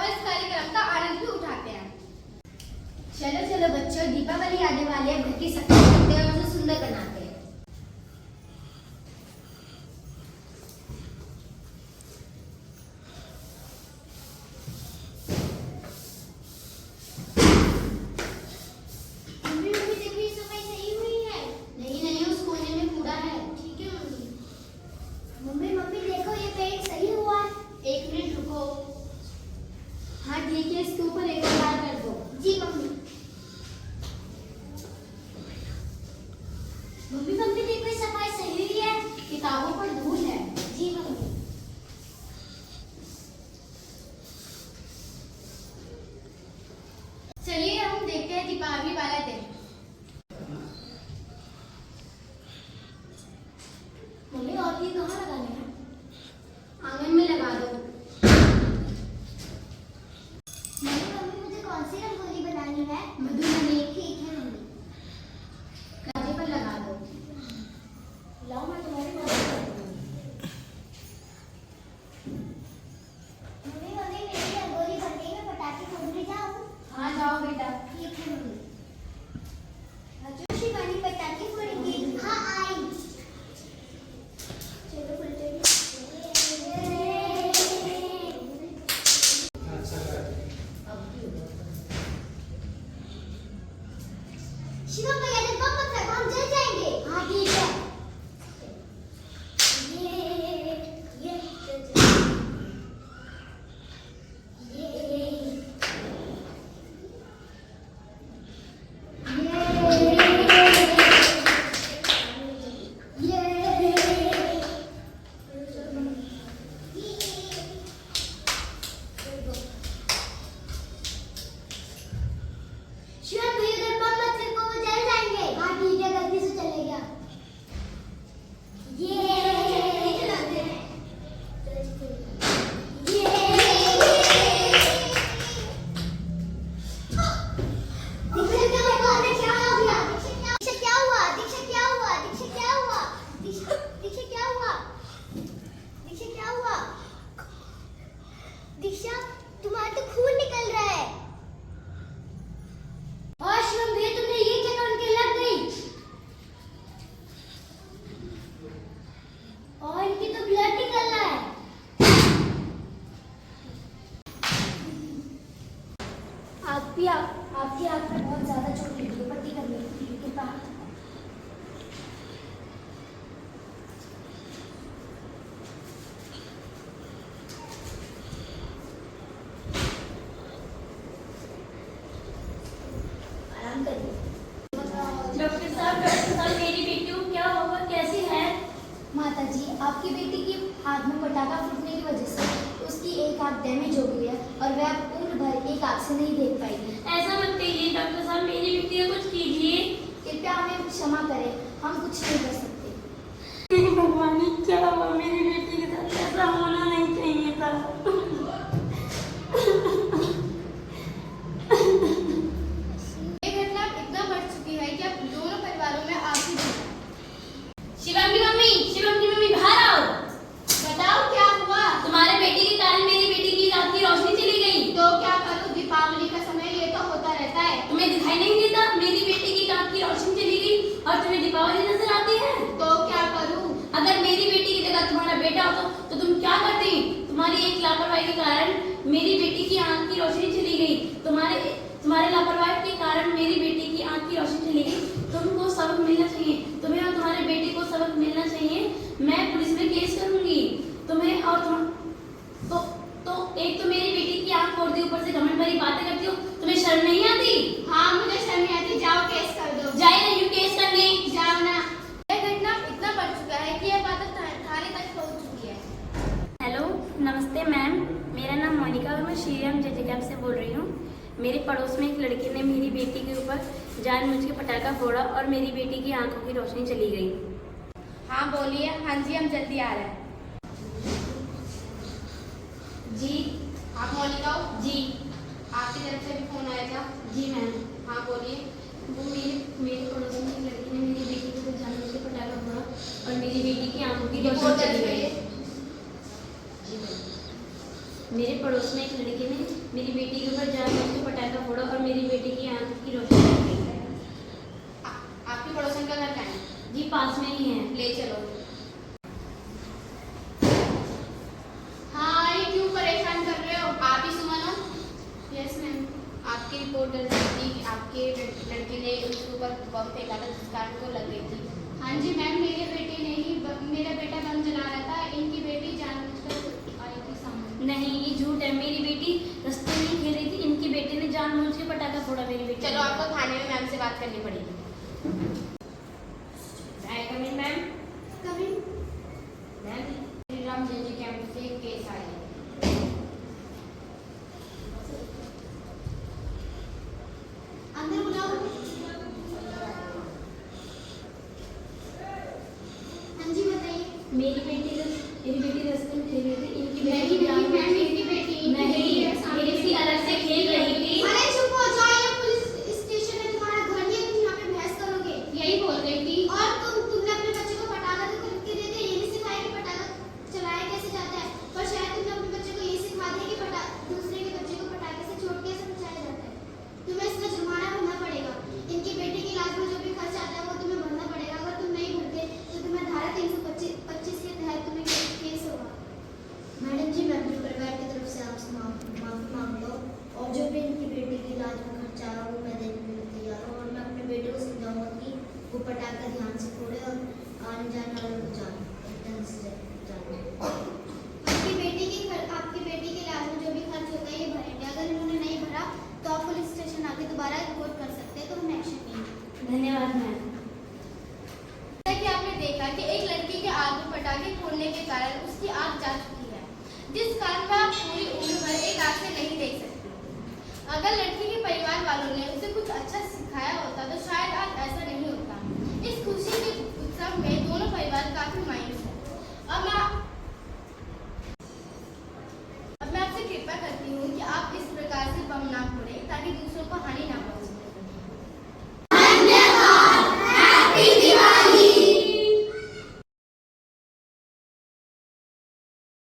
व इस कार्यक्रम का आनंद भी उठाते हैं। चलो चलो बच्चों, दीपावली आने वाली है, घर की सफाई करते हैं और उसे सुंदर बनाते हैं। हाँ ठीक है, इसके ऊपर एक बार कर दो। जी मम्मी। मम्मी मम्मी देखो ये सफाई सही हुई है, किताबों पर धूल है। जी मम्मी। चलिए हम देखते हैं दीपावली वाला दिन। मम्मी और ये कहाँ लगाने हैं? आंगन में लगा दो। कौन सी रंगोली बनानी है? मधुबनी। ठीक है मम्मी। काजे पर लगा दो। लाओ मैं तुम्हारी मदद कर दूंगी। मम्मी मम्मी मेरी रंगोली बन गई, मैं पटाखे फोड़ने जाऊं? हाँ जाओ बेटा। ठीक है मम्मी। शिवानी पटाखे फोड़ेंगी? हाँ आई। चलो फुलते हैं। शिवम भैया ने बम मत रखो, हम जल जाएंगे। हाँ ठीक है। शिवम भैया ने बम मत रखो, वो जल जाएंगे। हाँ ठीक है, गलती से चले गया। दीक्षा, तुम्हारा तो खून निकल रहा है। और शिवम भैया तुमने ये क्या कर उनके लग गई? और इनकी तो ब्लड निकल रहा है। आपकी आंख में बहुत ज्यादा चोट लगी है, पट्टी करनी है। कृपा आराम करिए। डॉक्टर साहब मेरी बेटी को क्या होगा, कैसी है? माता जी, आपकी बेटी की आंख में पटाखा फूटने की वजह से उसकी एक आंख डैमेज हो गई है और वह अब उम्र भर एक आंख से नहीं देख पाएगी। ऐसा मत कहिए डॉक्टर साहब, मेरी बेटी का कुछ कीजिए। कृपया हमें क्षमा करें, हम कुछ नहीं कर सकते। भगवान क्या हुआ, मेरी बेटी के साथ ऐसा होना नहीं चाहिए था। ये घटना इतना बढ़ चुकी है कि अब दोनों परिवारों में आपसी झगड़ा है। शिवम की मम्मी बाहर आओ। बताओ क्या हुआ? तुम्हारे बेटी के कारण मेरी बेटी की रात की रोशनी चली गई। तो क्या करूं, दीपावली का समय ये तो होता रहता है। तुम्हें दिखाई नहीं देता मेरी बेटी की रात की रोशनी चली गई और तुम्हें दीपावली नजर आती है? तो क्या करूं? अगर मेरी बेटी की जगह तुम्हारा बेटा होता तो तुम क्या करती? तुम्हारी एक लापरवाही के कारण मेरी बेटी की आंख की रोशनी चली गई। तुम्हारे लापरवाही के कारण मेरी बेटी की आंख की रोशनी चली गई। तुमको सबक मिलना चाहिए, तुम्हें और तुम्हारे बेटे को सबक मिलना चाहिए। मैं पुलिस में केस करूंगी तुम्हें और तो एक तो मेरी बेटी की आंख फोड़ दी, ऊपर से घमंड भरी बातें करती हो। तुम्हें शर्म नहीं आती? हाँ मुझे शर्म नहीं आती, जाओ केस कर दो। जाए नहीं हूँ केस करने। जाओ ना। यह घटना इतना बढ़ चुका है कि यह बात थाने तक पहुंच चुकी है। हेलो नमस्ते मैम, मेरा नाम मोनिका और मैं श्रीराम जज कैंप से बोल रही हूँ। मेरे पड़ोस में एक लड़के ने मेरी बेटी के ऊपर जानबूझ के पटाखा फोड़ा और मेरी बेटी की आंखों की रोशनी चली गई। हाँ बोलिए। हाँ जी हम जल्दी आ रहे हैं। जी आप मोनिका हो? जी आपकी तरफ से भी फोन आया था? जी मैम। हाँ बोलिए। वो मेरे पड़ोस में एक लड़की ने मेरी बेटी के ऊपर जानबूझ के पटाखा फोड़ा और मेरी बेटी की आंखों की रोशनी रिपोर्ट चली दर्ज गई। करिए। मेरे पड़ोस में एक लड़के ने मेरी बेटी के ऊपर जानबूझ के पटाखा फोड़ा और मेरी बेटी की आंख की रोशनी चली गई। आपके पड़ोसन का घर कहाँ है? जी पास में ही है। ले चलो। हाँ, ये क्यों परेशान कर रहे हो? आप ही सुमन हो? Yes ma'am. आपकी रिपोर्ट दर्ज थी कि आपके लड़के ने उसके ऊपर बम फेंका था जिस कारण को लग गई थी। हाँ जी मैम, मेरे बेटे ने ही मेरा बेटा बम जला रहा था, इनकी बेटी जानबूझकर आई थी सामने। नहीं, ये झूठ है। मेरी बेटी रास्ते में खेल रही थी, इनके बेटे ने जानबूझ के पटाखा फोड़ा मेरी बेटी। चलो, आपको थाने में मैम से बात करनी पड़ेगी। कम इन मैम। कभी मैम, श्री राम जी कैंप से एक केस आया है। अंदर बुलाओ। हाँ जी बताइए। मेरी बेटी रास्ते में खेल रही थी, इनकी नहीं, बेटी नहीं, मैम, इनकी बेटी नहीं, है, सामने मेरी सी अलग से खेल रही थी। अरे चुप हो जाओ, ये पुलिस स्टेशन है, तुम्हारा घर नहीं है, तुम यहाँ पे बहस करोगे। यही बोल रही थी। और तुमने अपने बच्चे को पटाखा तो खरीद के दे दिया, ये नहीं सिखाया कि पटाखा चलाया कैसे जाता है। पर शायद तुमने अपने बच्चे को ये सिखा दिया कि दूसरे के बच्चे को पटाखे से चोट कैसे पहुंचाया जाता है। तुम्हें इसका जुर्माना भरना पड़ेगा। इनकी बेटी के इलाज में जो भी खर्च आता है वो तुम्हें भरना पड़ेगा। अगर तुम नहीं भरते तो तुम्हें धारा 325 के तहत तुम्हें केस होगा। मैडम जी, मैं अपने परिवार की तरफ से आपसे माफी मांगता हूँ और जो भी इनकी बेटी के इलाज में खर्चा आ रहा वो मैं देने के लिए तैयार हूँ। और मैं अपने बेटे को समझाऊंगा कि वो पटाखा ध्यान से फोड़े और आने जाने वालों को जाने। आपकी बेटी के इलाज में जो भी खर्च होता है ये भरेंगे। अगर इन्होंने नहीं भरा तो आप पुलिस स्टेशन आके दोबारा रिपोर्ट कर सकते हैं, तो हम एक्शन लेंगे। धन्यवाद मैम। जैसा कि आपने देखा कि एक लड़की के आग में पटाखे फोड़ने के कारण उसकी आंख जा चुकी है, जिस कारण वह आप पूरी उम्र भर एक आंख से नहीं देख सकती। अगर लड़की के परिवार वालों ने उसे कुछ अच्छा सिखाया होता तो शायद आज ऐसा नहीं होता। इस खुशी के उत्सव में दोनों परिवार काफी मायूस है। अब मैं